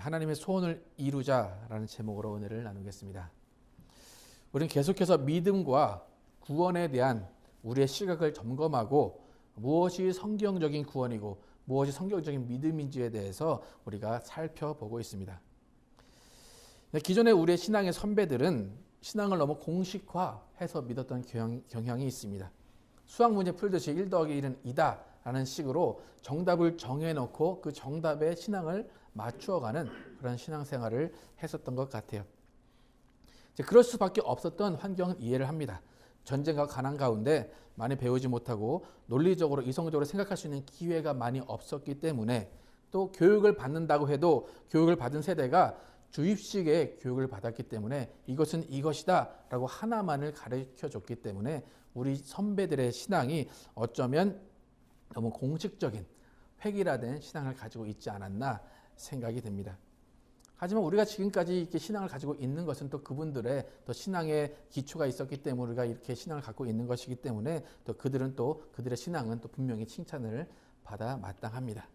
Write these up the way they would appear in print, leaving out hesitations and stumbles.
하나님의 소원을 이루자라는 제목으로 은혜를 나누겠습니다. 우리는 계속해서 믿음과 구원에 대한 우리의 시각을 점검하고 무엇이 성경적인 구원이고 무엇이 성경적인 믿음인지에 대해서 우리가 살펴보고 있습니다. 기존의 우리의 신앙의 선배들은 신앙을 너무 공식화해서 믿었던 경향이 있습니다. 수학 문제 풀듯이 1 더하기 1은 2다 라는 식으로 정답을 정해놓고 그 정답에 신앙을 맞추어가는 그런 신앙생활을 했었던 것 같아요. 그럴 수밖에 없었던 환경은 이해를 합니다. 전쟁과 가난 가운데 많이 배우지 못하고 논리적으로 이성적으로 생각할 수 있는 기회가 많이 없었기 때문에 또 교육을 받는다고 해도 교육을 받은 세대가 주입식의 교육을 받았기 때문에 이것은 이것이다 라고 하나만을 가르쳐줬기 때문에 우리 선배들의 신앙이 어쩌면 너무 공식적인 획일화된 신앙을 가지고 있지 않았나 생각이 됩니다. 하지만 우리가 지금까지 이렇게 신앙을 가지고 있는 것은 또 그분들의 또 신앙의 기초가 있었기 때문에 우리가 이렇게 신앙을 갖고 있는 것이기 때문에 또 그들은 또 그들의 신앙은 또 분명히 칭찬을 받아 마땅합니다.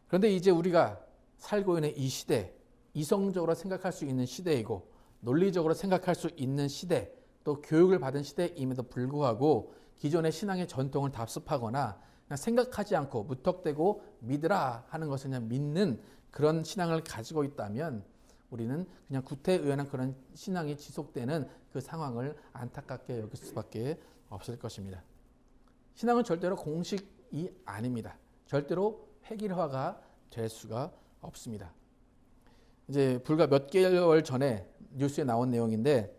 그런데 이제 우리가 살고 있는 이 시대, 이성적으로 생각할 수 있는 시대이고 논리적으로 생각할 수 있는 시대, 또 교육을 받은 시대임에도 불구하고 기존의 신앙의 전통을 답습하거나 그냥 생각하지 않고 무턱대고 믿으라 하는 것을 그냥 믿는 그런 신앙을 가지고 있다면 우리는 그냥 구태의연한 그런 신앙이 지속되는 그 상황을 안타깝게 여길 수밖에 없을 것입니다. 신앙은 절대로 공식이 아닙니다. 절대로 획일화가 될 수가 없습니다. 이제 불과 몇 개월 전에 뉴스에 나온 내용인데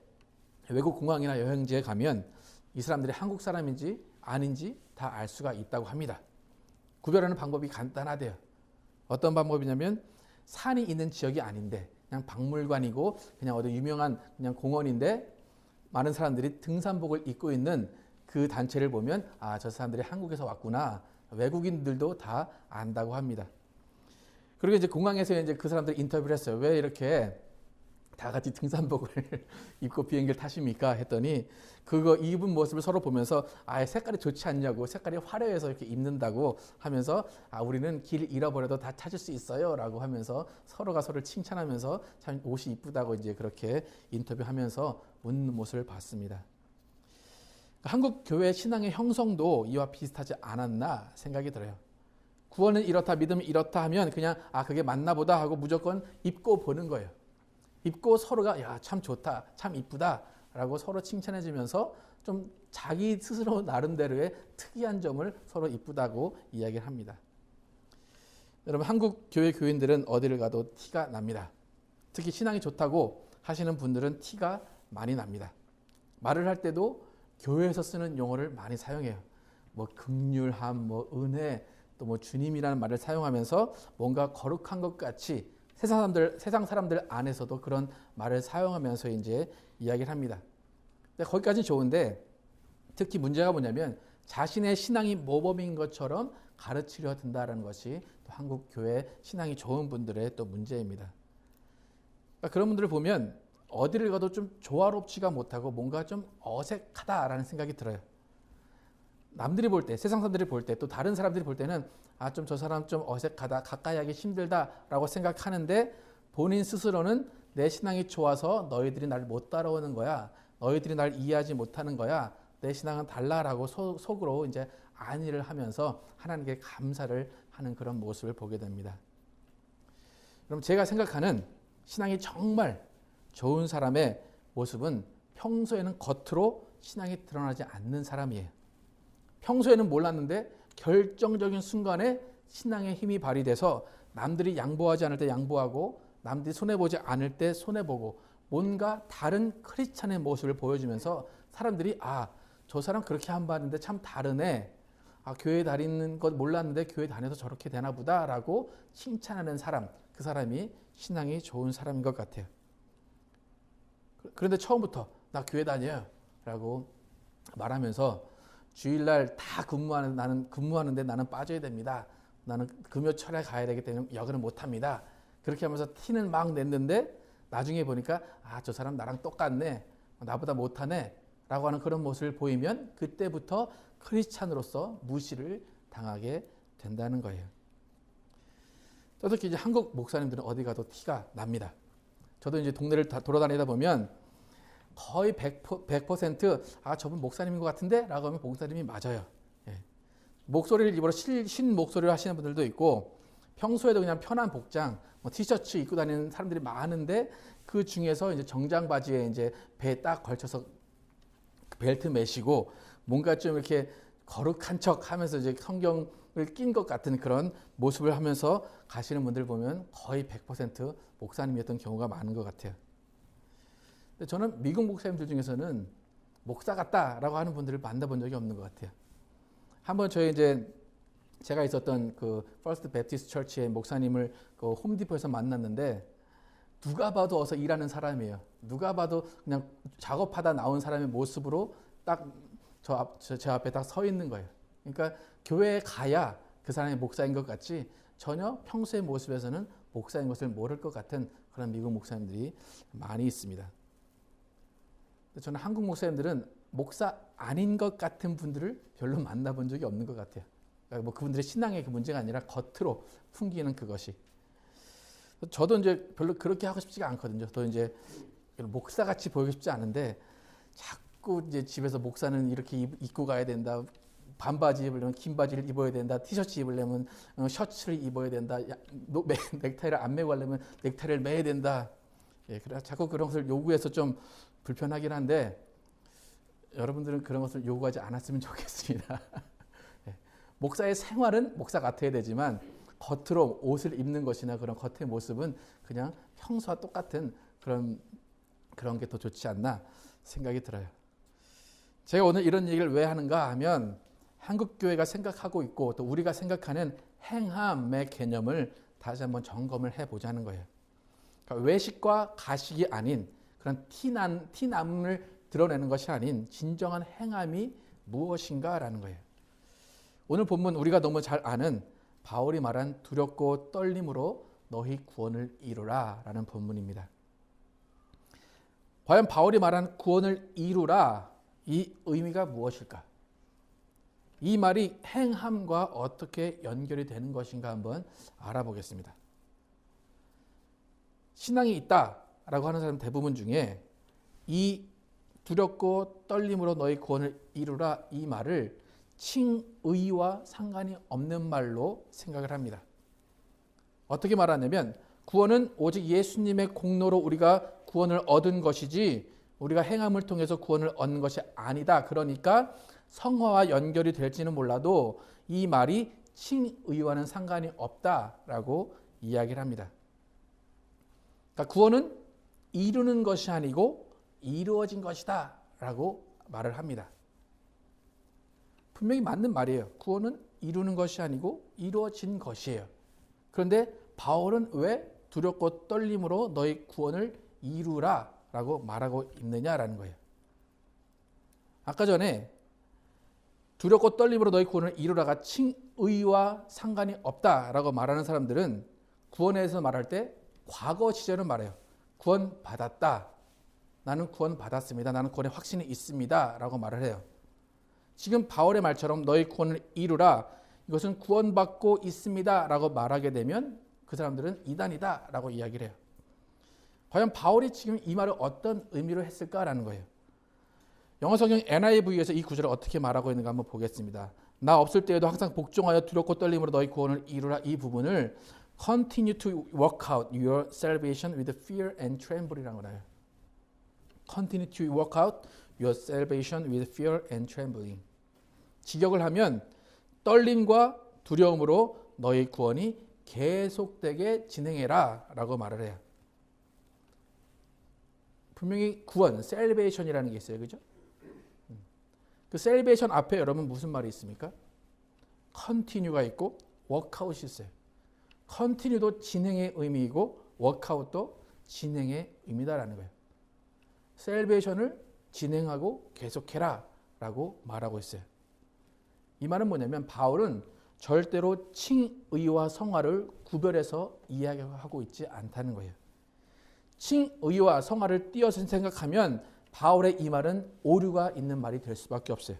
외국 공항이나 여행지에 가면 이 사람들이 한국 사람인지 아닌지 다 알 수가 있다고 합니다. 구별하는 방법이 간단하대요. 어떤 방법이냐면 산이 있는 지역이 아닌데 그냥 박물관이고 그냥 어디 유명한 그냥 공원인데 많은 사람들이 등산복을 입고 있는 그 단체를 보면 아, 저 사람들이 한국에서 왔구나. 외국인들도 다 안다고 합니다. 그리고 이제 공항에서 이제 그 사람들 인터뷰를 했어요. 왜 이렇게 다 같이 등산복을 입고 비행기를 타십니까? 했더니 그거 입은 모습을 서로 보면서 아, 색깔이 좋지 않냐고, 색깔이 화려해서 이렇게 입는다고 하면서 아, 우리는 길 잃어버려도 다 찾을 수 있어요 라고 하면서 서로가 서로를 칭찬하면서 참 옷이 이쁘다고 이제 그렇게 인터뷰하면서 웃는 모습을 봤습니다. 한국 교회 신앙의 형성도 이와 비슷하지 않았나 생각이 들어요. 구원은 이렇다, 믿음은 이렇다 하면 그냥 아, 그게 맞나 보다 하고 무조건 입고 보는 거예요. 입고 서로가 야, 참 좋다, 참 이쁘다 라고 서로 칭찬해 주면서 좀 자기 스스로 나름대로의 특이한 점을 서로 이쁘다고 이야기를 합니다. 여러분, 한국 교회 교인들은 어디를 가도 티가 납니다. 특히 신앙이 좋다고 하시는 분들은 티가 많이 납니다. 말을 할 때도 교회에서 쓰는 용어를 많이 사용해요. 뭐 긍휼함, 뭐 은혜, 또 뭐 주님이라는 말을 사용하면서 뭔가 거룩한 것 같이 세상 사람들 안에서도 그런 말을 사용하면서 이제 이야기를 합니다. 근데 거기까지는 좋은데 특히 문제가 뭐냐면 자신의 신앙이 모범인 것처럼 가르치려 든다는 것이 또 한국 교회 신앙이 좋은 분들의 또 문제입니다. 그러니까 그런 분들을 보면 어디를 가도 좀 조화롭지가 못하고 뭔가 좀 어색하다라는 생각이 들어요. 남들이 볼 때, 세상 사람들이 볼 때, 또 다른 사람들이 볼 때는 아, 좀 저 사람 좀 어색하다, 가까이 하기 힘들다라고 생각하는데 본인 스스로는 내 신앙이 좋아서 너희들이 날 못 따라오는 거야. 너희들이 날 이해하지 못하는 거야. 내 신앙은 달라라고 속으로 이제 안위를 하면서 하나님께 감사를 하는 그런 모습을 보게 됩니다. 그럼 제가 생각하는 신앙이 정말 좋은 사람의 모습은 평소에는 겉으로 신앙이 드러나지 않는 사람이에요. 평소에는 몰랐는데 결정적인 순간에 신앙의 힘이 발휘돼서 남들이 양보하지 않을 때 양보하고 남들이 손해보지 않을 때 손해보고 뭔가 다른 크리스찬의 모습을 보여주면서 사람들이 아, 저 사람 그렇게 안 봤는데 참 다르네. 아, 교회 다니는 것 몰랐는데 교회 다녀서 저렇게 되나 보다 라고 칭찬하는 사람, 그 사람이 신앙이 좋은 사람인 것 같아요. 그런데 처음부터 나 교회 다녀요 라고 말하면서 주일날 다 나는 근무하는데 나는 빠져야 됩니다. 나는 금요철에 가야 되기 때문에 여기는 못합니다. 그렇게 하면서 티는 막 냈는데 나중에 보니까 아, 저 사람 나랑 똑같네. 나보다 못하네. 라고 하는 그런 모습을 보이면 그때부터 크리스찬으로서 무시를 당하게 된다는 거예요. 특히 이제 한국 목사님들은 어디 가도 티가 납니다. 저도 이제 동네를 다 돌아다니다 보면 거의 100% 저분 목사님인 것 같은데? 라고 하면 목사님이 맞아요. 예. 목소리를 입으로 신 목소리를 하시는 분들도 있고 평소에도 그냥 편한 복장, 뭐 티셔츠 입고 다니는 사람들이 많은데 그 중에서 이제 정장 바지에 이제 배에 딱 걸쳐서 벨트 매시고 뭔가 좀 이렇게 거룩한 척 하면서 이제 성경을 낀 것 같은 그런 모습을 하면서 가시는 분들 보면 거의 100% 목사님이었던 경우가 많은 것 같아요. 근데 저는 미국 목사님들 중에서는 목사 같다라고 하는 분들을 만나본 적이 없는 것 같아요. 한번 제가 있었던 그 퍼스트 베프티스트 처치의 목사님을 그 홈디포에서 만났는데 누가 봐도 어서 일하는 사람이에요. 누가 봐도 그냥 작업하다 나온 사람의 모습으로 딱 제 앞에 딱 서 있는 거예요. 그러니까 교회에 가야 그 사람이 목사인 것 같지 전혀 평소의 모습에서는 목사인 것을 모를 것 같은 그런 미국 목사님들이 많이 있습니다. 저는 한국 목사님들은 목사 아닌 것 같은 분들을 별로 만나본 적이 없는 것 같아요. 그러니까 뭐 그분들의 신앙의 그 문제가 아니라 겉으로 풍기는 그것이. 저도 이제 별로 그렇게 하고 싶지가 않거든요. 또 이제 목사 같이 보이고 싶지 않은데 자꾸 이제 집에서 목사는 이렇게 입고 가야 된다. 반바지 입으려면 긴 바지를 입어야 된다. 티셔츠 입으려면 셔츠를 입어야 된다. 넥타이를 안 매고 가려면 넥타이를 매야 된다. 예, 그래 자꾸 그런 것을 요구해서 좀 불편하긴 한데 여러분들은 그런 것을 요구하지 않았으면 좋겠습니다. 예, 목사의 생활은 목사 같아야 되지만 겉으로 옷을 입는 것이나 그런 겉의 모습은 그냥 평소와 똑같은 그런 게 더 좋지 않나 생각이 들어요. 제가 오늘 이런 얘기를 왜 하는가 하면 한국 교회가 생각하고 있고 또 우리가 생각하는 행함의 개념을 다시 한번 점검을 해보자는 거예요. 그러니까 외식과 가식이 아닌 그런 티남을 드러내는 것이 아닌 진정한 행함이 무엇인가라는 거예요. 오늘 본문 우리가 너무 잘 아는 바울이 말한 두렵고 떨림으로 너희 구원을 이루라 라는 본문입니다. 과연 바울이 말한 구원을 이루라 이 의미가 무엇일까? 이 말이 행함과 어떻게 연결이 되는 것인가 한번 알아보겠습니다. 신앙이 있다라고 하는 사람 대부분 중에 이 두렵고 떨림으로 너희 구원을 이루라 이 말을 칭의와 상관이 없는 말로 생각을 합니다. 어떻게 말하냐면 구원은 오직 예수님의 공로로 우리가 구원을 얻은 것이지 우리가 행함을 통해서 구원을 얻는 것이 아니다. 그러니까 성화와 연결이 될지는 몰라도 이 말이 칭의와는 상관이 없다라고 이야기를 합니다. 그러니까 구원은 이루는 것이 아니고 이루어진 것이다 라고 말을 합니다. 분명히 맞는 말이에요. 구원은 이루는 것이 아니고 이루어진 것이에요. 그런데 바울은 왜 두렵고 떨림으로 너희 구원을 이루라 라고 말하고 있느냐라는 거예요. 아까 전에 두렵고 떨림으로 너희 구원을 이루라가 칭의와 상관이 없다라고 말하는 사람들은 구원에 대해서 말할 때 과거 시제를 말해요. 구원 받았다. 나는 구원 받았습니다. 나는 구원에 확신이 있습니다. 라고 말을 해요. 지금 바울의 말처럼 너희 구원을 이루라. 이것은 구원받고 있습니다. 라고 말하게 되면 그 사람들은 이단이다. 라고 이야기를 해요. 과연 바울이 지금 이 말을 어떤 의미로 했을까라는 거예요. 영어 성경 NIV에서 이 구절을 어떻게 말하고 있는가 한번 보겠습니다. 나 없을 때에도 항상 복종하여 두렵고 떨림으로 너희 구원을 이루라 이 부분을 Continue to work out your salvation with fear and trembling이라고 해요. Continue to work out your salvation with fear and trembling. 직역을 하면 떨림과 두려움으로 너희 구원이 계속되게 진행해라 라고 말을 해요. 분명히 구원, salvation이라는 게 있어요. 그죠? 그 salvation 앞에 여러분 무슨 말이 있습니까? continue가 있고 workout이 있어요. continue도 진행의 의미이고 workout도 진행의 의미다라는 거예요. salvation을 진행하고 계속해라 라고 말하고 있어요. 이 말은 뭐냐면 바울은 절대로 칭의와 성화를 구별해서 이야기하고 있지 않다는 거예요. 칭의와 성화를 띄어서 생각하면 바울의 이 말은 오류가 있는 말이 될 수밖에 없어요.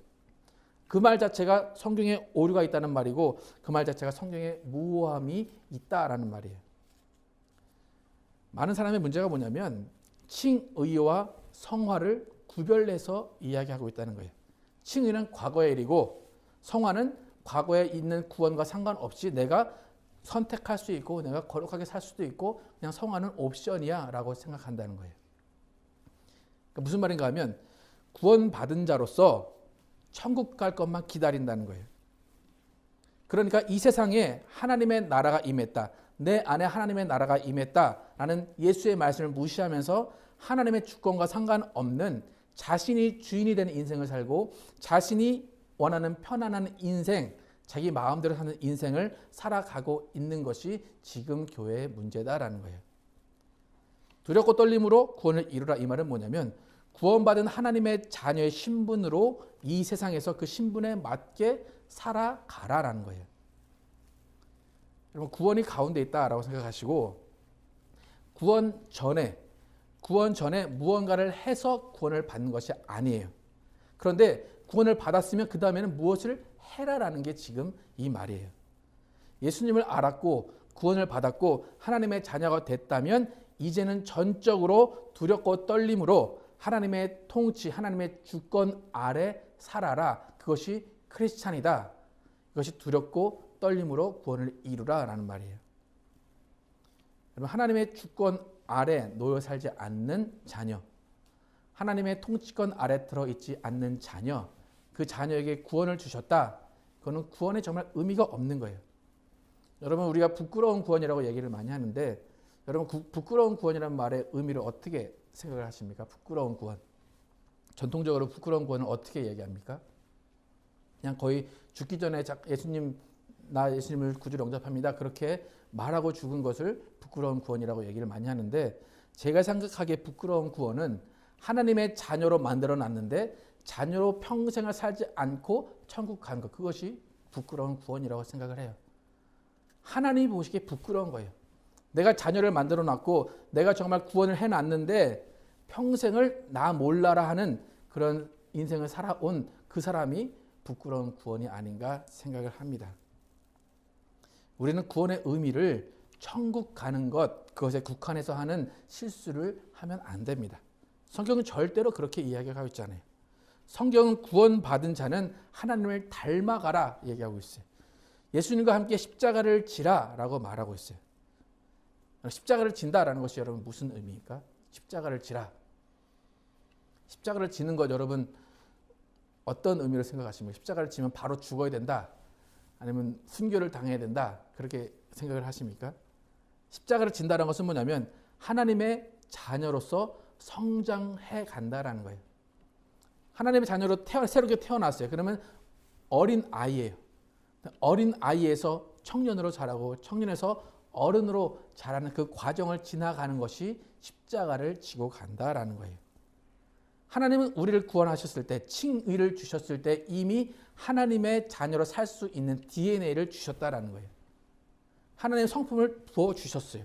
그 말 자체가 성경에 오류가 있다는 말이고 그 말 자체가 성경에 무오함이 있다라는 말이에요. 많은 사람의 문제가 뭐냐면 칭의와 성화를 구별해서 이야기하고 있다는 거예요. 칭의는 과거의 일이고 성화는 과거에 있는 구원과 상관없이 내가 선택할 수 있고 내가 거룩하게 살 수도 있고 그냥 성화는 옵션이야 라고 생각한다는 거예요. 그러니까 무슨 말인가 하면 구원받은 자로서 천국 갈 것만 기다린다는 거예요. 그러니까 이 세상에 하나님의 나라가 임했다. 내 안에 하나님의 나라가 임했다라는 예수의 말씀을 무시하면서 하나님의 주권과 상관없는 자신이 주인이 되는 인생을 살고 자신이 원하는 편안한 인생, 자기 마음대로 사는 인생을 살아가고 있는 것이 지금 교회의 문제다라는 거예요. 두렵고 떨림으로 구원을 이루라 이 말은 뭐냐면 구원받은 하나님의 자녀의 신분으로 이 세상에서 그 신분에 맞게 살아가라라는 거예요. 여러분 구원이 가운데 있다라고 생각하시고 구원 전에 무언가를 해서 구원을 받는 것이 아니에요. 그런데 구원을 받았으면 그 다음에는 무엇을 해라라는 게 지금 이 말이에요. 예수님을 알았고 구원을 받았고 하나님의 자녀가 됐다면 이제는 전적으로 두렵고 떨림으로 하나님의 통치, 하나님의 주권 아래 살아라. 그것이 크리스찬이다. 이것이 두렵고 떨림으로 구원을 이루라라는 말이에요. 여러분 하나님의 주권 아래 놓여 살지 않는 자녀, 하나님의 통치권 아래 들어있지 않는 자녀, 그 자녀에게 구원을 주셨다. 그거는 구원에 정말 의미가 없는 거예요. 여러분 우리가 부끄러운 구원이라고 얘기를 많이 하는데 여러분 부끄러운 구원이라는 말의 의미를 어떻게 생각을 하십니까? 부끄러운 구원. 전통적으로 부끄러운 구원을 어떻게 얘기합니까? 그냥 거의 죽기 전에 나 예수님을 구주로 영접합니다. 그렇게 말하고 죽은 것을 부끄러운 구원이라고 얘기를 많이 하는데 제가 생각하기에 부끄러운 구원은 하나님의 자녀로 만들어 놨는데 자녀로 평생을 살지 않고 천국 가는 것, 그것이 부끄러운 구원이라고 생각을 해요. 하나님이 보시기에 부끄러운 거예요. 내가 자녀를 만들어 놨고 내가 정말 구원을 해놨는데 평생을 나 몰라라 하는 그런 인생을 살아온 그 사람이 부끄러운 구원이 아닌가 생각을 합니다. 우리는 구원의 의미를 천국 가는 것, 그것에 국한해서 하는 실수를 하면 안 됩니다. 성경은 절대로 그렇게 이야기하고 있잖아요. 성경은 구원받은 자는 하나님을 닮아가라 얘기하고 있어요. 예수님과 함께 십자가를 지라라고 말하고 있어요. 십자가를 진다라는 것이 여러분 무슨 의미입니까? 십자가를 지라. 십자가를 지는 것 여러분 어떤 의미로 생각하십니까? 십자가를 지면 바로 죽어야 된다. 아니면 순교를 당해야 된다. 그렇게 생각을 하십니까? 십자가를 진다는 것은 뭐냐면 하나님의 자녀로서 성장해 간다라는 거예요. 하나님의 자녀로 새롭게 태어났어요. 그러면 어린 아이예요. 어린 아이에서 청년으로 자라고 청년에서 어른으로 자라는 그 과정을 지나가는 것이 십자가를 지고 간다라는 거예요. 하나님은 우리를 구원하셨을 때, 칭의를 주셨을 때 이미 하나님의 자녀로 살 수 있는 DNA를 주셨다라는 거예요. 하나님의 성품을 부어주셨어요.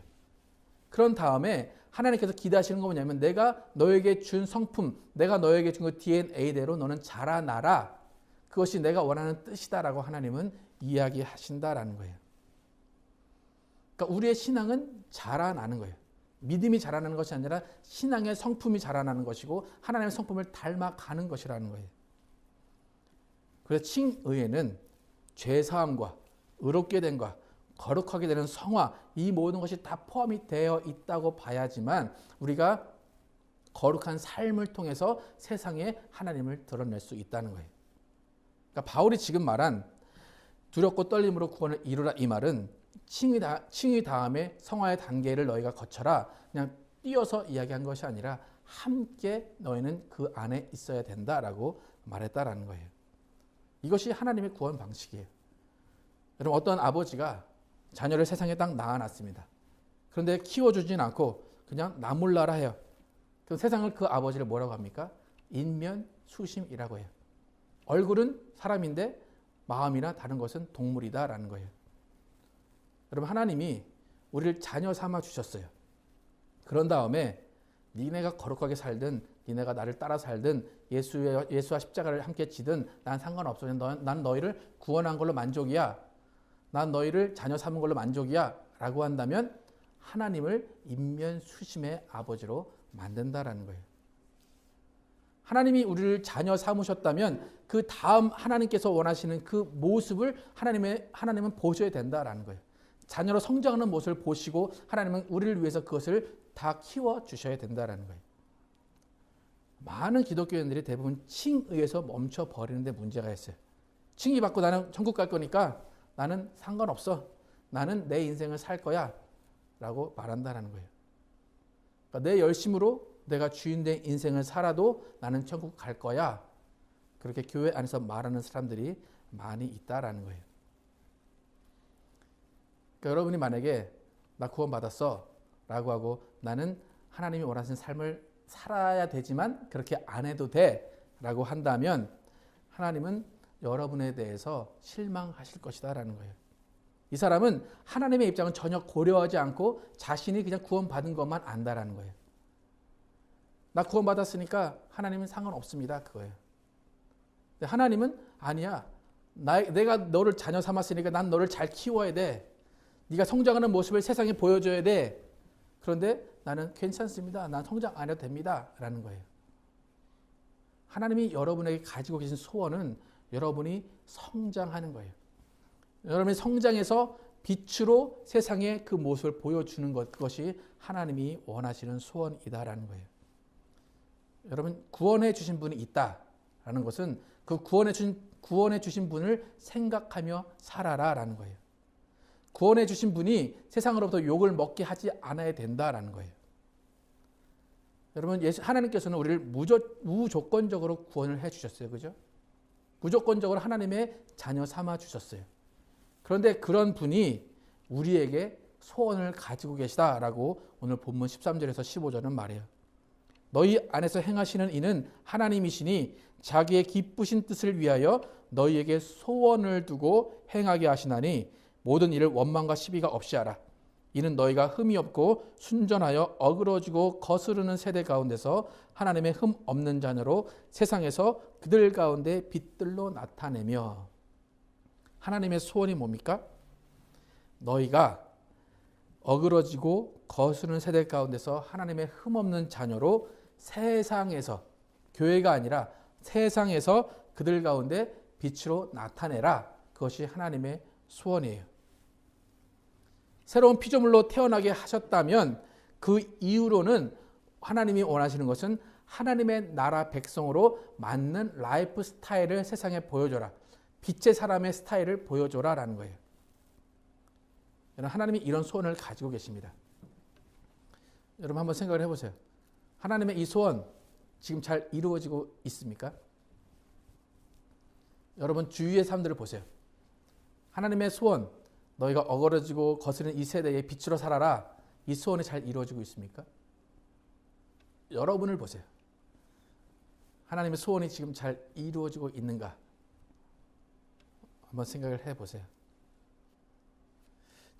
그런 다음에 하나님께서 기대하시는 건 뭐냐면 내가 너에게 준 성품, 내가 너에게 준 그 DNA대로 너는 자라나라. 그것이 내가 원하는 뜻이다라고 하나님은 이야기하신다라는 거예요. 그러니까 우리의 신앙은 자라나는 거예요. 믿음이 자라나는 것이 아니라 신앙의 성품이 자라나는 것이고 하나님의 성품을 닮아가는 것이라는 거예요. 그래서 칭의에는 죄사함과 의롭게 됨과 거룩하게 되는 성화, 이 모든 것이 다 포함이 되어 있다고 봐야지만 우리가 거룩한 삶을 통해서 세상에 하나님을 드러낼 수 있다는 거예요. 그러니까 바울이 지금 말한 두렵고 떨림으로 구원을 이루라 이 말은 칭의 다음에 성화의 단계를 너희가 거쳐라. 그냥 띄어서 이야기한 것이 아니라 함께 너희는 그 안에 있어야 된다라고 말했다라는 거예요. 이것이 하나님의 구원 방식이에요. 여러분 어떤 아버지가 자녀를 세상에 딱 낳아놨습니다. 그런데 키워주진 않고 그냥 나 몰라라 해요. 그럼 세상을 그 아버지를 뭐라고 합니까? 인면수심이라고 해요. 얼굴은 사람인데 마음이나 다른 것은 동물이다라는 거예요. 여러분 하나님이 우리를 자녀 삼아 주셨어요. 그런 다음에 니네가 거룩하게 살든 니네가 나를 따라 살든 예수와 십자가를 함께 지든 난 상관없어. 난 너희를 구원한 걸로 만족이야. 난 너희를 자녀 삼은 걸로 만족이야. 라고 한다면 하나님을 인면수심의 아버지로 만든다라는 거예요. 하나님이 우리를 자녀 삼으셨다면 그 다음 하나님께서 원하시는 그 모습을 하나님은 보셔야 된다라는 거예요. 자녀로 성장하는 모습을 보시고 하나님은 우리를 위해서 그것을 다 키워주셔야 된다라는 거예요. 많은 기독교인들이 대부분 칭의에서 멈춰버리는데 문제가 있어요. 칭의 받고 나는 천국 갈 거니까 나는 상관없어. 나는 내 인생을 살 거야. 라고 말한다는 거예요. 그러니까 내 열심으로 내가 주인된 인생을 살아도 나는 천국 갈 거야. 그렇게 교회 안에서 말하는 사람들이 많이 있다라는 거예요. 그러니까 여러분이 만약에 나 구원받았어 라고 하고 나는 하나님이 원하시는 삶을 살아야 되지만 그렇게 안 해도 돼 라고 한다면 하나님은 여러분에 대해서 실망하실 것이다 라는 거예요. 이 사람은 하나님의 입장은 전혀 고려하지 않고 자신이 그냥 구원받은 것만 안다라는 거예요. 나 구원받았으니까 하나님은 상관없습니다. 그거예요. 근데 하나님은 아니야. 내가 너를 자녀 삼았으니까 난 너를 잘 키워야 돼. 네가 성장하는 모습을 세상에 보여줘야 돼. 그런데 나는 괜찮습니다. 난 성장 안 해도 됩니다. 라는 거예요. 하나님이 여러분에게 가지고 계신 소원은 여러분이 성장하는 거예요. 여러분이 성장해서 빛으로 세상에 그 모습을 보여주는 것, 그것이 하나님이 원하시는 소원이다라는 거예요. 여러분, 구원해 주신 분이 있다라는 것은 그 구원해 주신 분을 생각하며 살아라라는 거예요. 구원해 주신 분이 세상으로부터 욕을 먹게 하지 않아야 된다라는 거예요. 여러분, 하나님께서는 우리를 무조건적으로 구원을 해 주셨어요. 그죠? 무조건적으로 하나님의 자녀 삼아 주셨어요. 그런데 그런 분이 우리에게 소원을 가지고 계시다라고 오늘 본문 13절에서 15절은 말해요. 너희 안에서 행하시는 이는 하나님이시니 자기의 기쁘신 뜻을 위하여 너희에게 소원을 두고 행하게 하시나니 모든 일을 원망과 시비가 없이 하라. 이는 너희가 흠이 없고 순전하여 어그러지고 거스르는 세대 가운데서 하나님의 흠 없는 자녀로 세상에서 그들 가운데 빛들로 나타내며. 하나님의 소원이 뭡니까? 너희가 어그러지고 거스르는 세대 가운데서 하나님의 흠 없는 자녀로 세상에서, 교회가 아니라 세상에서 그들 가운데 빛으로 나타내라. 그것이 하나님의 소원이에요. 새로운 피조물로 태어나게 하셨다면 그 이후로는 하나님이 원하시는 것은 하나님의 나라 백성으로 맞는 라이프 스타일을 세상에 보여줘라. 빛의 사람의 스타일을 보여줘라 라는 거예요. 여러분, 하나님이 이런 소원을 가지고 계십니다. 여러분 한번 생각을 해보세요. 하나님의 이 소원 지금 잘 이루어지고 있습니까? 여러분 주위의 사람들을 보세요. 하나님의 소원, 너희가 어그러지고 거스르는 이 세대에 빛으로 살아라. 이 소원이 잘 이루어지고 있습니까? 여러분을 보세요. 하나님의 소원이 지금 잘 이루어지고 있는가? 한번 생각을 해보세요.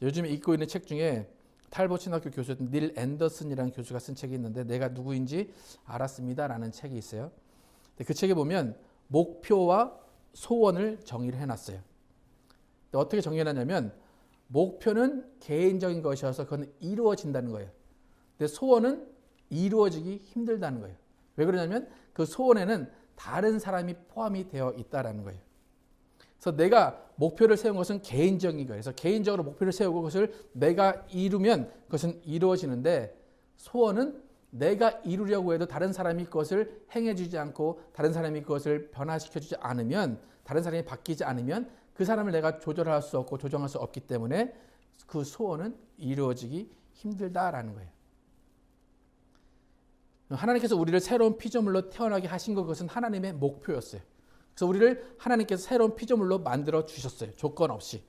요즘에 읽고 있는 책 중에 탈보신학교 교수 닐 앤더슨이라는 교수가 쓴 책이 있는데 내가 누구인지 알았습니다 라는 책이 있어요. 그 책에 보면 목표와 소원을 정의를 해놨어요. 어떻게 정의해놨냐면 목표는 개인적인 것이어서 그건 이루어진다는 거예요. 근데 소원은 이루어지기 힘들다는 거예요. 왜 그러냐면 그 소원에는 다른 사람이 포함이 되어 있다는 거예요. 그래서 내가 목표를 세운 것은 개인적인 거예요. 그래서 개인적으로 목표를 세우고 그것을 내가 이루면 그것은 이루어지는데 소원은 내가 이루려고 해도 다른 사람이 그것을 행해주지 않고 다른 사람이 그것을 변화시켜주지 않으면 다른 사람이 바뀌지 않으면 그 사람을 내가 조절할 수 없고 조정할 수 없기 때문에 그 소원은 이루어지기 힘들다라는 거예요. 하나님께서 우리를 새로운 피조물로 태어나게 하신 그것은 하나님의 목표였어요. 그래서 우리를 하나님께서 새로운 피조물로 만들어 주셨어요. 조건 없이.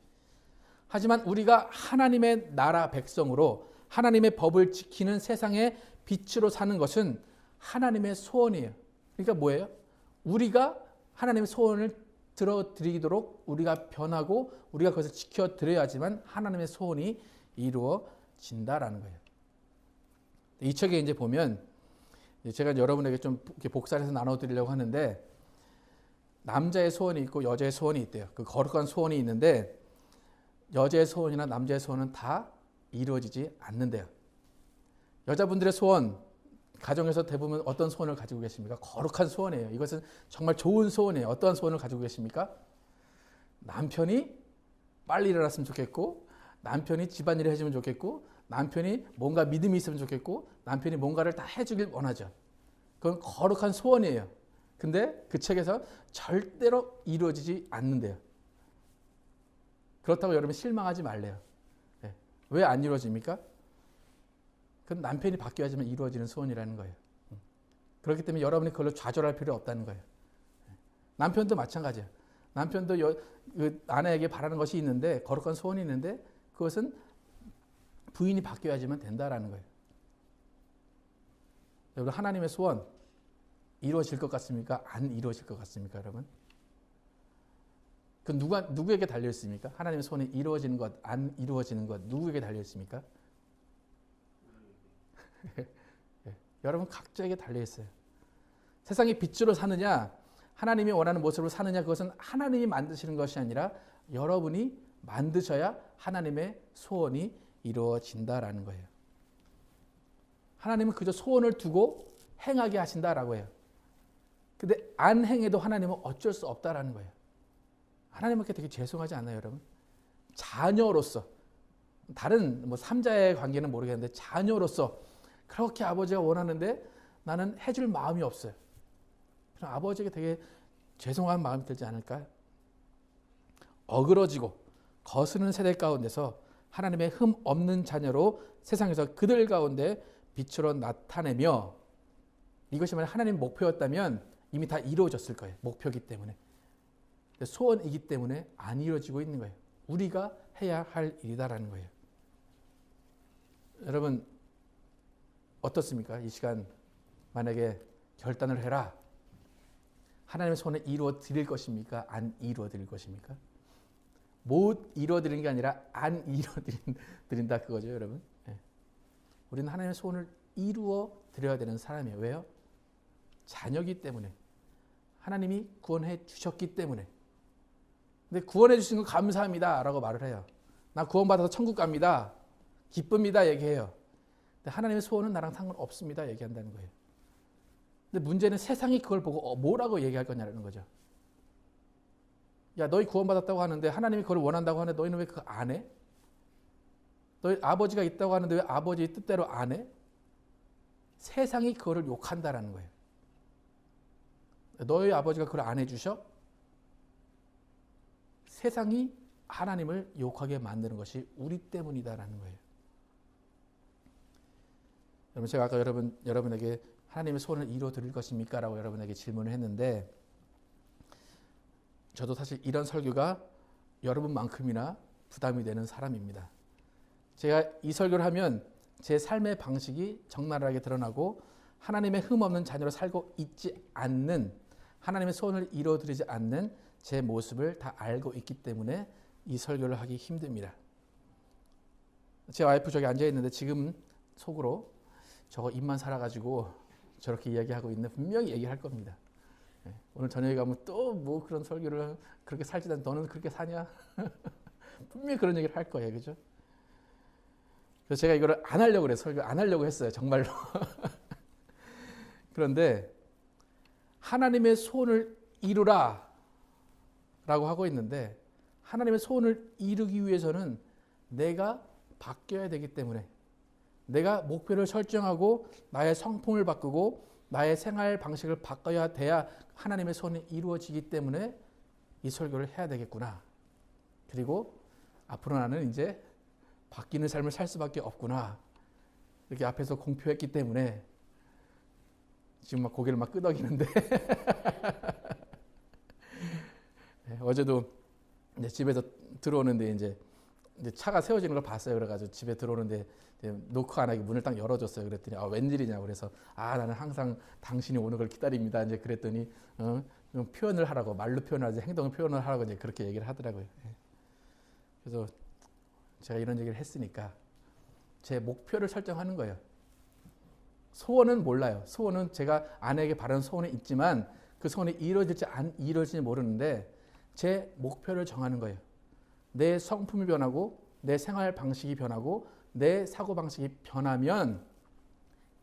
하지만 우리가 하나님의 나라 백성으로 하나님의 법을 지키는 세상의 빛으로 사는 것은 하나님의 소원이에요. 그러니까 뭐예요? 우리가 하나님의 소원을 들어드리도록 우리가 변하고 우리가 그것을 지켜드려야지만 하나님의 소원이 이루어진다라는 거예요. 이 책에 이제 보면 제가 여러분에게 좀 이렇게 복사해서 나눠드리려고 하는데 남자의 소원이 있고 여자의 소원이 있대요. 그 거룩한 소원이 있는데 여자의 소원이나 남자의 소원은 다 이루어지지 않는데요. 여자분들의 소원, 가정에서 대부분 어떤 소원을 가지고 계십니까? 거룩한 소원이에요. 이것은 정말 좋은 소원이에요. 어떠한 소원을 가지고 계십니까? 남편이 빨리 일어났으면 좋겠고, 남편이 집안일을 해주면 좋겠고, 남편이 뭔가 믿음이 있으면 좋겠고, 남편이 뭔가를 다 해주길 원하죠. 그건 거룩한 소원이에요. 근데 그 책에서 절대로 이루어지지 않는데요. 그렇다고 여러분 실망하지 말래요. 네. 왜 안 이루어집니까? 그건 남편이 바뀌어야지만 이루어지는 소원이라는 거예요. 그렇기 때문에 여러분이 그걸로 좌절할 필요 없다는 거예요. 남편도 마찬가지예요. 남편도 그 아내에게 바라는 것이 있는데, 거룩한 소원이 있는데 그것은 부인이 바뀌어야지만 된다라는 거예요. 여러분, 하나님의 소원 이루어질 것 같습니까? 안 이루어질 것 같습니까, 여러분? 그 누구에게 달려 있습니까? 하나님의 소원이 이루어지는 것, 안 이루어지는 것 누구에게 달려 있습니까? 여러분 각자에게 달려 있어요. 세상의 빛으로 사느냐, 하나님이 원하는 모습으로 사느냐, 그것은 하나님이 만드시는 것이 아니라 여러분이 만드셔야 하나님의 소원이 이루어진다라는 거예요. 하나님은 그저 소원을 두고 행하게 하신다라고 해요. 근데 안 행해도 하나님은 어쩔 수 없다라는 거예요. 하나님께 되게 죄송하지 않나요, 여러분? 자녀로서, 다른 뭐 삼자의 관계는 모르겠는데 자녀로서 그렇게 아버지가 원하는데 나는 해줄 마음이 없어요. 그럼 아버지에게 되게 죄송한 마음이 들지 않을까요? 어그러지고 거스르는 세대 가운데서 하나님의 흠 없는 자녀로 세상에서 그들 가운데 빛으로 나타내며, 이것이 만약 하나님의 목표였다면 이미 다 이루어졌을 거예요. 목표이기 때문에. 소원이기 때문에 안 이루어지고 있는 거예요. 우리가 해야 할 일이다라는 거예요. 여러분 어떻습니까? 이 시간 만약에 결단을 해라. 하나님의 소원을 이루어 드릴 것입니까? 안 이루어 드릴 것입니까? 못 이루어 드리는 게 아니라 안 이루어 드린다 그거죠, 여러분. 네. 우리는 하나님의 소원을 이루어 드려야 되는 사람이에요. 왜요? 자녀이기 때문에. 하나님이 구원해 주셨기 때문에. 근데 구원해 주신 건 감사합니다 라고 말을 해요. 나 구원받아서 천국 갑니다. 기쁩니다 얘기해요. 근데 하나님의 소원은 나랑 상관없습니다 얘기한다는 거예요. 근데 문제는 세상이 그걸 보고 뭐라고 얘기할 거냐는 거죠. 야, 너희 구원받았다고 하는데 하나님이 그걸 원한다고 하는데 너희는 왜 그거 안 해? 너희 아버지가 있다고 하는데 왜 아버지의 뜻대로 안 해? 세상이 그거를 욕한다라는 거예요. 너희 아버지가 그걸 안 해주셔? 세상이 하나님을 욕하게 만드는 것이 우리 때문이다라는 거예요. 여러분, 제가 아까 여러분에게 하나님의 소원을 이루어 드릴 것입니까? 라고 여러분에게 질문을 했는데, 저도 사실 이런 설교가 여러분만큼이나 부담이 되는 사람입니다. 제가 이 설교를 하면 제 삶의 방식이 적나라하게 드러나고 하나님의 흠없는 자녀로 살고 있지 않는, 하나님의 소원을 이루어드리지 않는 제 모습을 다 알고 있기 때문에 이 설교를 하기 힘듭니다. 제 와이프 저기 앉아있는데 지금 속으로 저거 입만 살아가지고 저렇게 이야기하고 있는, 분명히 얘기할 겁니다. 오늘 저녁에 가면 또 뭐 그런 설교를 그렇게 살지도 않는데 너는 그렇게 사냐? 분명히 그런 얘기를 할 거예요. 그죠? 그래서 제가 이거를 안 하려고 그래요. 설교 안 하려고 했어요. 정말로. 그런데 하나님의 소원을 이루라 라고 하고 있는데, 하나님의 소원을 이루기 위해서는 내가 바뀌어야 되기 때문에, 내가 목표를 설정하고 나의 성품을 바꾸고 나의 생활 방식을 바꿔야 돼야 하나님의 소원이 이루어지기 때문에 이 설교를 해야 되겠구나. 그리고 앞으로 나는 이제 바뀌는 삶을 살 수밖에 없구나. 이렇게 앞에서 공표했기 때문에 지금 막 고개를 막 끄덕이는데 어제도 이제 집에서 들어오는데 이제 차가 세워지는 걸 봤어요. 그래가지고 집에 들어오는데 노크 안 하고 문을 딱 열어줬어요. 그랬더니 웬일이냐고. 그래서 나는 항상 당신이 오는 걸 기다립니다. 이제 그랬더니 표현을 하라고, 말로 표현하지 행동을 표현을 하라고 이제 그렇게 얘기를 하더라고요. 그래서 제가 이런 얘기를 했으니까 제 목표를 설정하는 거예요. 소원은 몰라요. 소원은 제가 아내에게 바라는 소원이 있지만 그 소원이 이루어질지 모르는데 제 목표를 정하는 거예요. 내 성품이 변하고 내 생활 방식이 변하고 내 사고 방식이 변하면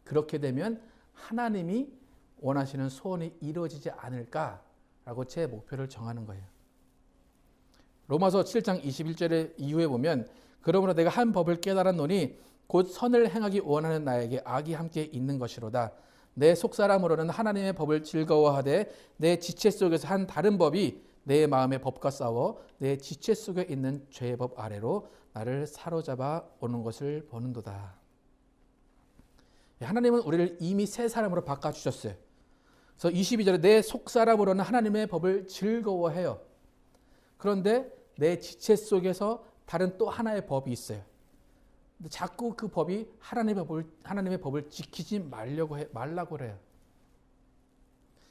그렇게 되면 하나님이 원하시는 소원이 이루어지지 않을까라고 제 목표를 정하는 거예요. 로마서 7장 21절의 이후에 보면 그러므로 내가 한 법을 깨달았노니 곧 선을 행하기 원하는 나에게 악이 함께 있는 것이로다. 내 속사람으로는 하나님의 법을 즐거워하되 내 지체 속에서 한 다른 법이 내 마음의 법과 싸워 내 지체 속에 있는 죄의 법 아래로 나를 사로잡아 오는 것을 보는도다. 하나님은 우리를 이미 새 사람으로 바꿔주셨어요. 그래서 22절에 내 속사람으로는 하나님의 법을 즐거워해요. 그런데 내 지체 속에서 다른 또 하나의 법이 있어요. 근데 자꾸 그 법이 하나님의 법을 지키지 말라고 해요.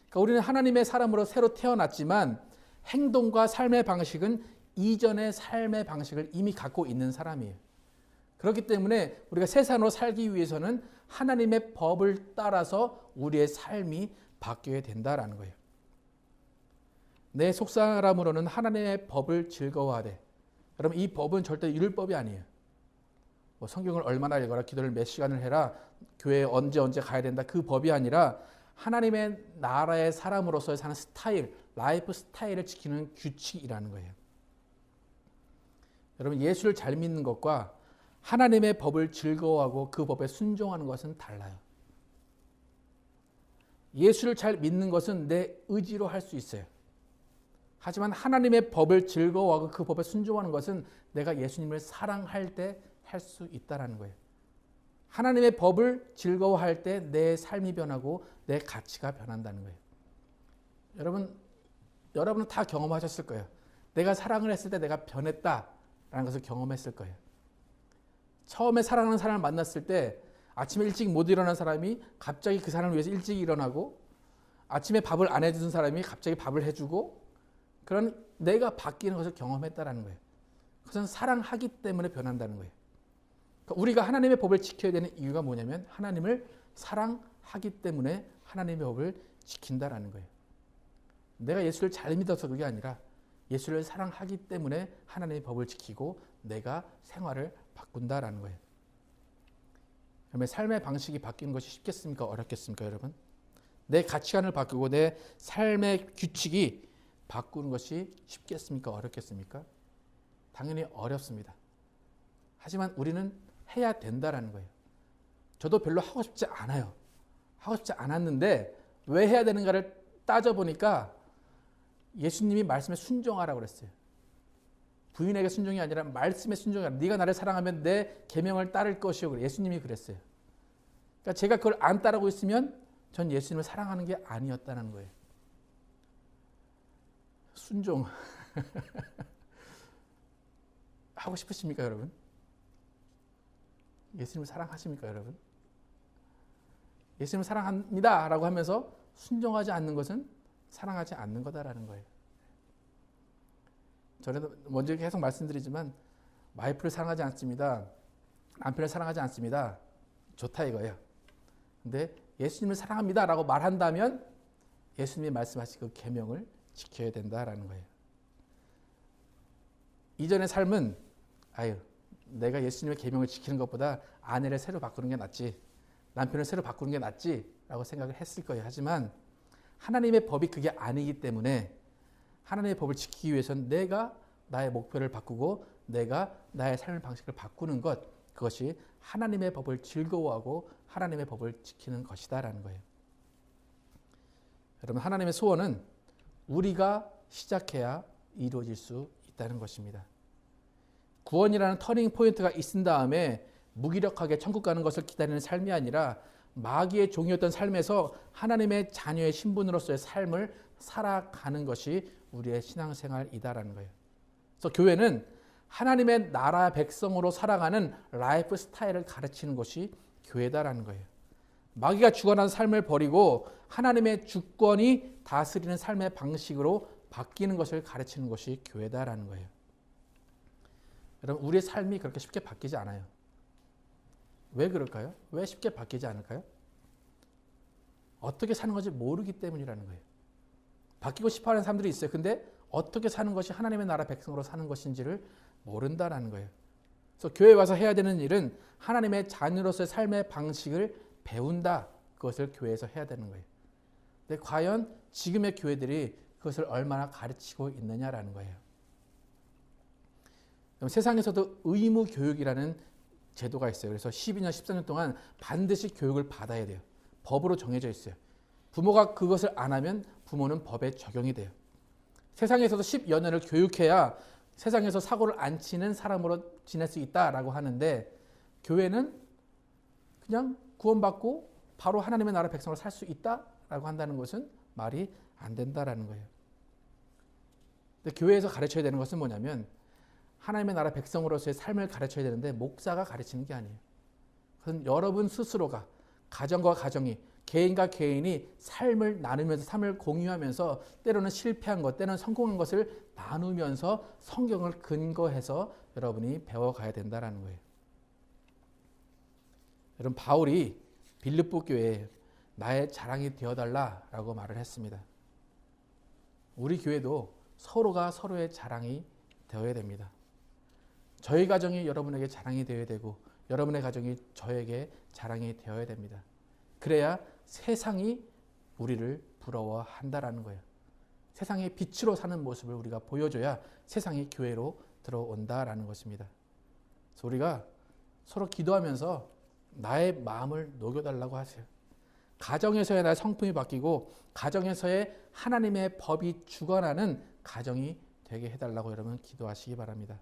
그러니까 우리는 하나님의 사람으로 새로 태어났지만 행동과 삶의 방식은 이전의 삶의 방식을 이미 갖고 있는 사람이에요. 그렇기 때문에 우리가 새 사람으로 살기 위해서는 하나님의 법을 따라서 우리의 삶이 바뀌어야 된다라는 거예요. 내 속사람으로는 하나님의 법을 즐거워하되, 여러분 이 법은 절대 율법이 아니에요. 뭐 성경을 얼마나 읽어라, 기도를 몇 시간을 해라, 교회에 언제 가야 된다, 그 법이 아니라 하나님의 나라의 사람으로서의 사는 스타일, 라이프 스타일을 지키는 규칙이라는 거예요. 여러분 예수를 잘 믿는 것과 하나님의 법을 즐거워하고 그 법에 순종하는 것은 달라요. 예수를 잘 믿는 것은 내 의지로 할 수 있어요. 하지만 하나님의 법을 즐거워하고 그 법에 순종하는 것은 내가 예수님을 사랑할 때 할 수 있다는 거예요. 하나님의 법을 즐거워할 때 내 삶이 변하고 내 가치가 변한다는 거예요. 여러분은 다 경험하셨을 거예요. 내가 사랑을 했을 때 내가 변했다라는 것을 경험했을 거예요. 처음에 사랑하는 사람을 만났을 때 아침에 일찍 못 일어난 사람이 갑자기 그 사람을 위해서 일찍 일어나고, 아침에 밥을 안 해주는 사람이 갑자기 밥을 해주고, 그런 내가 바뀌는 것을 경험했다는 거예요. 그것은 사랑하기 때문에 변한다는 거예요. 그러니까 우리가 하나님의 법을 지켜야 되는 이유가 뭐냐면 하나님을 사랑하기 때문에 하나님의 법을 지킨다라는 거예요. 내가 예수를 잘 믿어서 그게 아니라 예수를 사랑하기 때문에 하나님의 법을 지키고 내가 생활을 바꾼다라는 거예요. 그러면 삶의 방식이 바뀌는 것이 쉽겠습니까? 어렵겠습니까, 여러분? 내 가치관을 바꾸고 내 삶의 규칙이 바꾸는 것이 쉽겠습니까? 어렵겠습니까? 당연히 어렵습니다. 하지만 우리는 해야 된다라는 거예요. 저도 별로 하고 싶지 않아요. 하고 싶지 않았는데 왜 해야 되는가를 따져보니까 예수님이 말씀에 순종하라고 그랬어요. 부인에게 순종이 아니라 말씀에 순종하라. 네가 나를 사랑하면 내 계명을 따를 것이요. 예수님이 그랬어요. 그러니까 제가 그걸 안 따르고 있으면 전 예수님을 사랑하는 게 아니었다는 거예요. 순종 하고 싶으십니까, 여러분? 예수님을 사랑하십니까, 여러분? 예수님을 사랑합니다 라고 하면서 순종하지 않는 것은 사랑하지 않는 거다라는 거예요. 저는 먼저 계속 말씀드리지만 와이프를 사랑하지 않습니다, 남편을 사랑하지 않습니다, 좋다 이거예요. 근데 예수님을 사랑합니다 라고 말한다면 예수님이 말씀하신 그 계명을 지켜야 된다라는 거예요. 이전의 삶은 내가 예수님의 계명을 지키는 것보다 아내를 새로 바꾸는 게 낫지, 남편을 새로 바꾸는 게 낫지 라고 생각을 했을 거예요. 하지만 하나님의 법이 그게 아니기 때문에 하나님의 법을 지키기 위해서는 내가 나의 목표를 바꾸고 내가 나의 삶의 방식을 바꾸는 것, 그것이 하나님의 법을 즐거워하고 하나님의 법을 지키는 것이다라는 거예요. 여러분, 하나님의 소원은 우리가 시작해야 이루어질 수 있다는 것입니다. 구원이라는 터닝 포인트가 있은 다음에 무기력하게 천국 가는 것을 기다리는 삶이 아니라 마귀의 종이었던 삶에서 하나님의 자녀의 신분으로서의 삶을 살아가는 것이 우리의 신앙생활이다라는 거예요. 그래서 교회는 하나님의 나라 백성으로 살아가는 라이프 스타일을 가르치는 것이 교회다라는 거예요. 마귀가 주관하는 삶을 버리고 하나님의 주권이 다스리는 삶의 방식으로 바뀌는 것을 가르치는 것이 교회다라는 거예요. 여러분, 우리의 삶이 그렇게 쉽게 바뀌지 않아요. 왜 그럴까요? 왜 쉽게 바뀌지 않을까요? 어떻게 사는 건지 모르기 때문이라는 거예요. 바뀌고 싶어하는 사람들이 있어요. 근데 어떻게 사는 것이 하나님의 나라 백성으로 사는 것인지를 모른다라는 거예요. 그래서 교회 와서 해야 되는 일은 하나님의 자녀로서의 삶의 방식을 배운다. 그것을 교회에서 해야 되는 거예요. 근데 과연 지금의 교회들이 그것을 얼마나 가르치고 있느냐라는 거예요. 그럼 세상에서도 의무 교육이라는 제도가 있어요. 그래서 12년, 14년 동안 반드시 교육을 받아야 돼요. 법으로 정해져 있어요. 부모가 그것을 안 하면 부모는 법에 적용이 돼요. 세상에서도 10여 년을 교육해야 세상에서 사고를 안 치는 사람으로 지낼 수 있다라고 하는데 교회는 그냥 구원받고 바로 하나님의 나라 백성으로 살 수 있다라고 한다는 것은 말이 안 된다라는 거예요. 근데 교회에서 가르쳐야 되는 것은 뭐냐면 하나님의 나라 백성으로서의 삶을 가르쳐야 되는데 목사가 가르치는 게 아니에요. 그건 여러분 스스로가 가정과 가정이 개인과 개인이 삶을 나누면서 삶을 공유하면서 때로는 실패한 것, 때로는 성공한 것을 나누면서 성경을 근거해서 여러분이 배워가야 된다는 거예요. 여러분 바울이 빌립보 교회에 나의 자랑이 되어달라라고 말을 했습니다. 우리 교회도 서로가 서로의 자랑이 되어야 됩니다. 저희 가정이 여러분에게 자랑이 되어야 되고 여러분의 가정이 저에게 자랑이 되어야 됩니다. 그래야 세상이 우리를 부러워한다라는 거예요. 세상의 빛으로 사는 모습을 우리가 보여줘야 세상이 교회로 들어온다라는 것입니다. 그래서 우리가 서로 기도하면서 나의 마음을 녹여달라고 하세요. 가정에서의 나의 성품이 바뀌고 가정에서의 하나님의 법이 주관하는 가정이 되게 해달라고 여러분 기도하시기 바랍니다.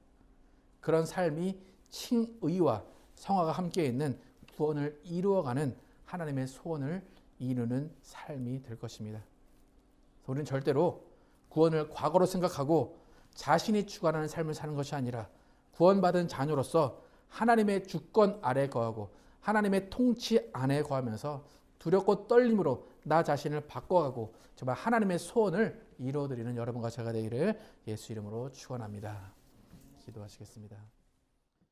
그런 삶이 칭의와 성화가 함께 있는 구원을 이루어가는 하나님의 소원을 이루는 삶이 될 것입니다. 우리는 절대로 구원을 과거로 생각하고 자신이 주관하는 삶을 사는 것이 아니라 구원받은 자녀로서 하나님의 주권 아래 거하고 하나님의 통치 안에 거하면서 두렵고 떨림으로 나 자신을 바꿔가고 정말 하나님의 소원을 이루어드리는 여러분과 제가 되기를 예수 이름으로 축원합니다. 기도하시겠습니다.